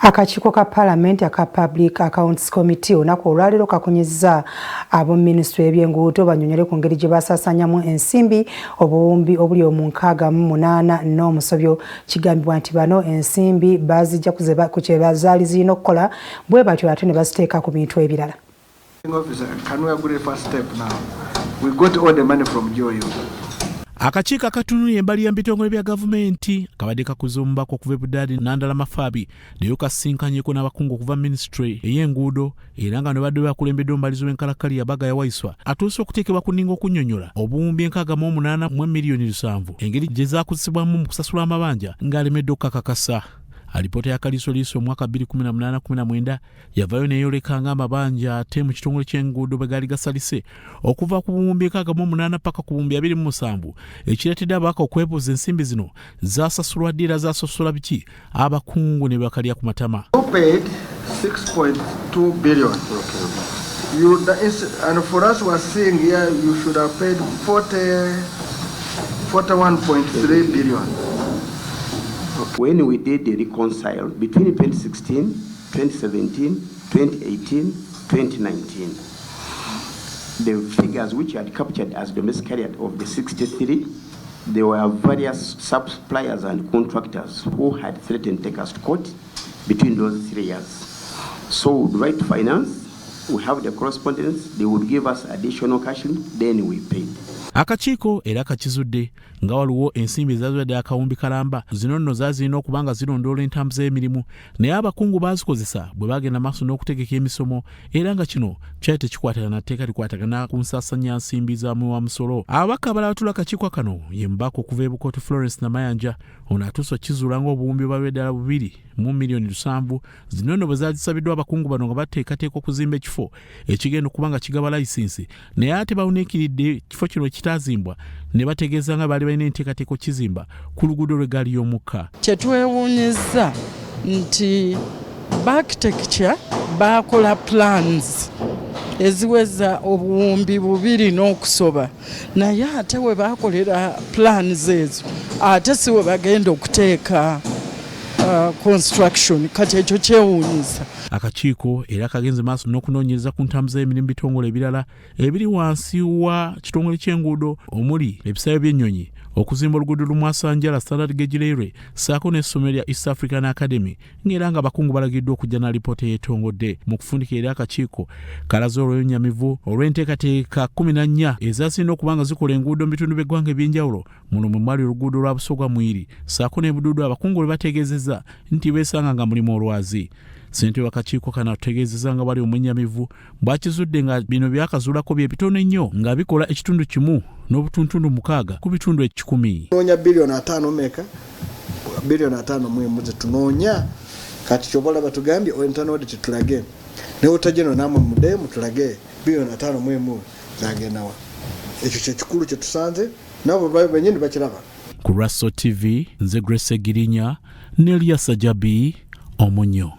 Akakiiko ka Palamenti aka Public Accounts Committee onako olwaliro kakunyizza abo Ministry y'ebyenguudo banyonyole ku ngeri gye basaasanyamu ensimbi obuwumbi obuli mu 68 n'omusobyo kigambibwa nti bano ensimbi bazijja ku kye bazaali zirina okukola bwe batyo ate ne baziteeka ku bintu ebirala. Can we agree first step now? We got all the money from Joyo. Akakiiko akatunula embali y'ebitongole bya gavumenti kabadde kakuzumbako okuva e Budaadi Nandala Mafabi nayo kasinkanyeko n'abakungu okuva Ministry ey'enguudo era nga ne badde bakulembeddemu mbalizo w'enkalakali yabaga yawaiswa atuuse okuteekebwa ku nninga okunnyonnyola obuwumbi 68 mu miliyoni 7 engeri gye zaakozesebwamu mu kusasula amabanja ng'alemedde okukakakasa. Alipoota ya Kaliisoliiso omwaka 2018-19 yavayo neeyolekanga amabanja ate mu kitongole ky'enguudo bwe gaali gasalise okuva ku buwumbi 68 paka ku buwumbi 27 ekireetedde ababaka okwebuuza ensimbi zino zaasasulwa ddi era zaasasula biki abakungu ne bakalya ku matama. Paid 6.2 billion. And for us we are seeing here you should have paid 41.3 billion. When we did the reconcile between 2016, 2017, 2018, 2019, the figures which had captured as domestic carrier of the 63, there were various suppliers and contractors who had threatened to take us to court between those 3 years. So we would write to finance, we have the correspondence, they would give us additional cash, then we paid. Akakiiko era kakizudde nga waliwo ensimbi ezazadde akawumbi kalamba zino nno zaazirina okubanga zirondoola entambuza y'emirimu naye abakungu baazikozesa bwe bagenda maaso n'okutegeka emisomo era nga kino kyali tekikwatagana na tteeka likwatagana ku nsaasanya nsimbi za muwa musolo. Ababaka abalala batula akakiiko kano ye mubaka okuva e Bukooti Florence Namayanja ono atuuse okizuula ng'obuwumbi obw'ebyo ddala 2 mu miliyoni 7 zino nno bwe zaazisabiddwa abakungu bano nga bateekateeka okuzimba ekifo ekigenda okuba nga kigaba layisinsi naye ate bawuniikiridde ekifo kino ekitaazimbwa ne bategeeza nga baali balina enteekateeka okizimba ku luguudo lw'eggaali y'omukka. Kyetwewuunyizza nti architecture baakola plans eziweza obuwumbi 2 n'okusoba naye ate we baakolera plans ezo ate si we bagenda okuteeka construction kati ekyo kyewuunyiza. Akakiiko era kagenze maaso n'okunoonyereza ku ntambuza y'emirimu bitongole ebirala ebiri wansi wa kitongole ky'enguudo omuli ebisaawe by'ennyonyi okuzimba oluguudo lumwasanjala Standard Gauge Railway ssaako n'essomero lya East African Academy ng'era nga abakungu balagiddwa okujja na lipoota eyeetongodde mu kufundika era akakiiko kalaze olw'ennyamivu olw'enteekateeka 14 ezazirina okuba nga zikola enguudo mu bitundu by'eggwanga eby'enjawulo muno mwe mwali oluguudo lwa Busogwa Mwiri ssaako n'ebuduudu abakungu bwe bategeezezza nti beesanga nga mulimu olwazi. Ssentebe w'akakiiko kano atutegeezezza nga bali omwennyamivu bw'akizudde nga bino byakazuulako bye bitono ennyo nga bikola ekitundu kimu n'obutuntundu 6 ku bitundu 10. Tunoonya bilioni 5 meka bilioni 5 mu tunoonya kati kyobola batugambye internal audit tulage ne otajeno namwe mude mutulage bilioni 5 mu zagenawa ekyo kye kikulu kye tusanze nabo benyini bakiraba. Ku Raso TV nze Grace Girinya ne Elias Jabi Omunyo.